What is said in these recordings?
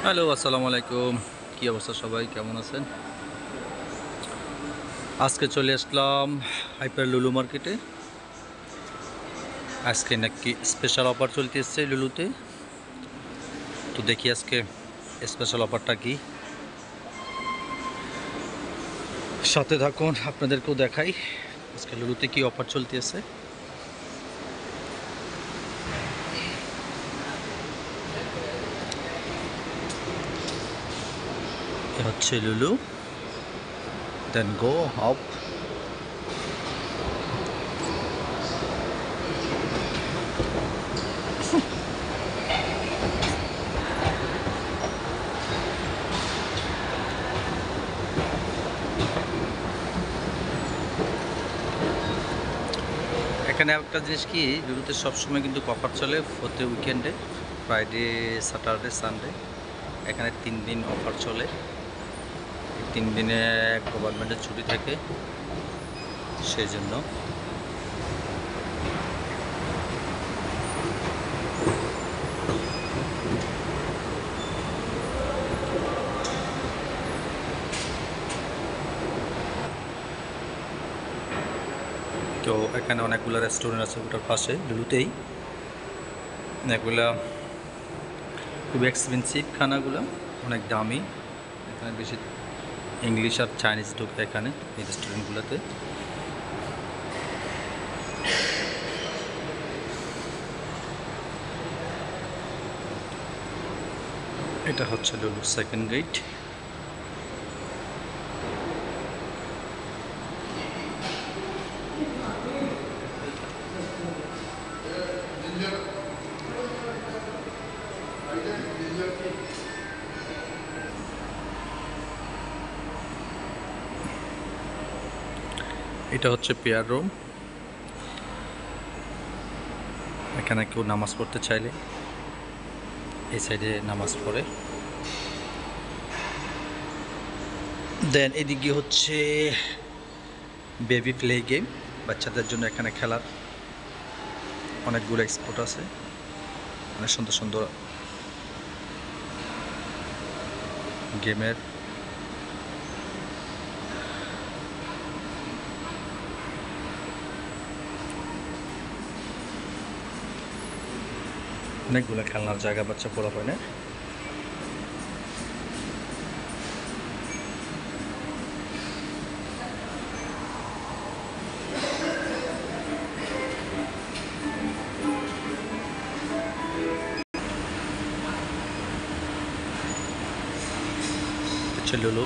Hello, আসসালামু আলাইকুম। কী অবস্থা, সবাই কেমন আছেন? আজকে চলে আসলাম হাইপার লুলু মার্কেটে। আজকে নাকি স্পেশাল অফার চলতেছে লুলুতে। তো দেখি আজকে স্পেশাল অফারটা কি। সাথে থাকুন, আপনাদেরকেও দেখাই আজকে লুলুতে কি অফার চলতেছে। এ হচ্ছে লুলু, দেন গো হপ। এখানে একটা জিনিস কি, লুলুতে সবসময় কিন্তু অফার চলে প্রতি উইকেন্ডে, ফ্রাইডে, স্যাটারডে, সানডে। এখানে 3 দিন অফার চলে। 3 দিনে গভর্নমেন্টের ছুটি থাকে, সেই জন্য। তো এখানে অনেকগুলো রেস্টুরেন্ট আছে ওটার পাশে লুলুতেই। এগুলা খুব এক্সপেন্সিভ, খানাগুলো অনেক দামি। এখানে বেশি ইংলিশ আর চাইনিজ ঢুকে এখানে এই রেস্টুরেন্টগুলোতে। এটা হচ্ছে লুলুর সেকেন্ড গেট। এটা হচ্ছে পেয়ার রুম। এখানে কেউ নামাজ পড়তে চাইলে এই সাইডে নামাজ পড়ে। দেন এদিকে হচ্ছে বেবি প্লে গেম, বাচ্চাদের জন্য এখানে খেলার অনেকগুলো স্পট আছে, অনেক সুন্দর সুন্দর গেমের। অনেকগুলো খেলনার জায়গা বাচ্চা পড়া হয় না। লুলু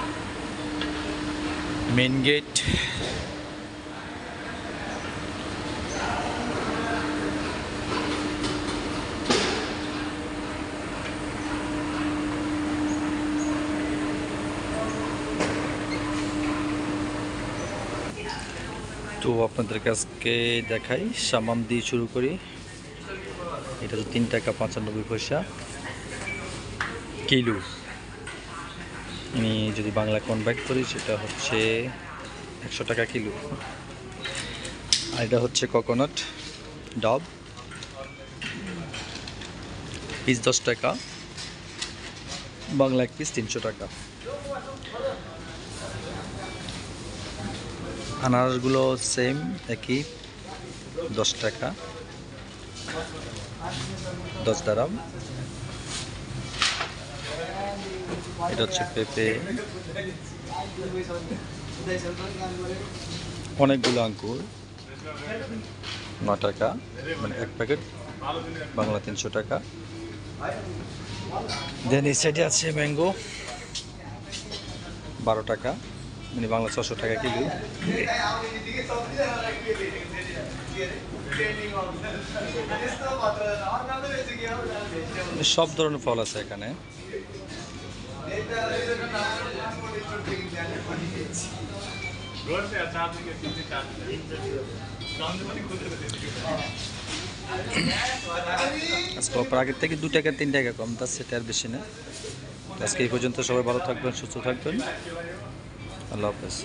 মেন গেট। তো আপনাদের কাছকে দেখাই, সামাম দিয়ে শুরু করি। এটা তো 3 টাকা 95 পয়সা কিলো। আমি যদি বাংলা কনভার্ট করি সেটা হচ্ছে 100 টাকা কিলো। আর এটা হচ্ছে কোকোনাট ডাব, পিস 10 টাকা, বাংলা এক পিস 300 টাকা। আনারসগুলো সেম একই, 10 টাকা, 10 দারাম। এটা হচ্ছে পেঁপে, অনেকগুলো আঙ্কুর, 9 টাকা, মানে এক প্যাকেট, বাংলা 300 টাকা। দেন এই সাইডে আছে ম্যাঙ্গো, 12 টাকা, মানে বাংলা 600 টাকা কিলো। সব ধরনের ফল আছে এখানে। আজকে অফার আগের থেকে 2 টাকা 3 টাকা কম, তার সেটা আর বেশি না। আজকে এই পর্যন্ত, সবাই ভালো থাকবেন, সুস্থ থাকবেন, আল্লাহ হাফেজ।